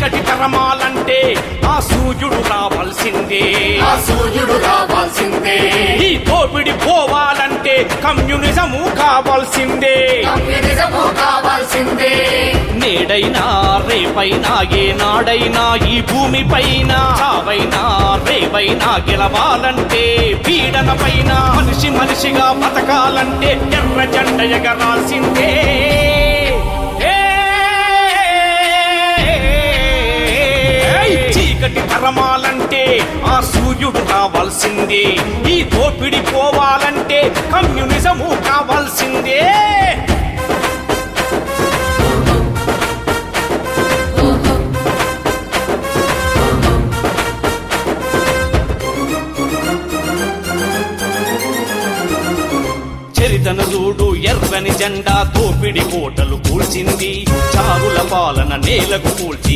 చీకటి తరమాలంటే ఆ సూర్యుడు రావాల్సిందే, ఆ సూర్యుడు రావాల్సిందే. ఈ దోపిడి పోవాలంటే కమ్యూనిజము కావాల్సిందే. కమ్యూనిజము కావాల్సిందే. నేడైనా రేపైనా ఏనాడైనా ఈ భూమి పైన చావైనా రేవైనా గెలవాలంటే పీడన పైన మనిషి మనిషిగా బతకాలంటే ఎర్ర జెండ ఎగరాల్సిందే. చీకటి తరమాలంటే ఆ సూర్యుడు రావాల్సిందే, ఈ దోపిడి పోవాలంటే కమ్యూనిజము కావాల్సిందే. చరితను చూడు ఎర్రని జెండా దోపిడి కోటలు కూల్చింది, చారుల పాలన నేలకు కూల్చి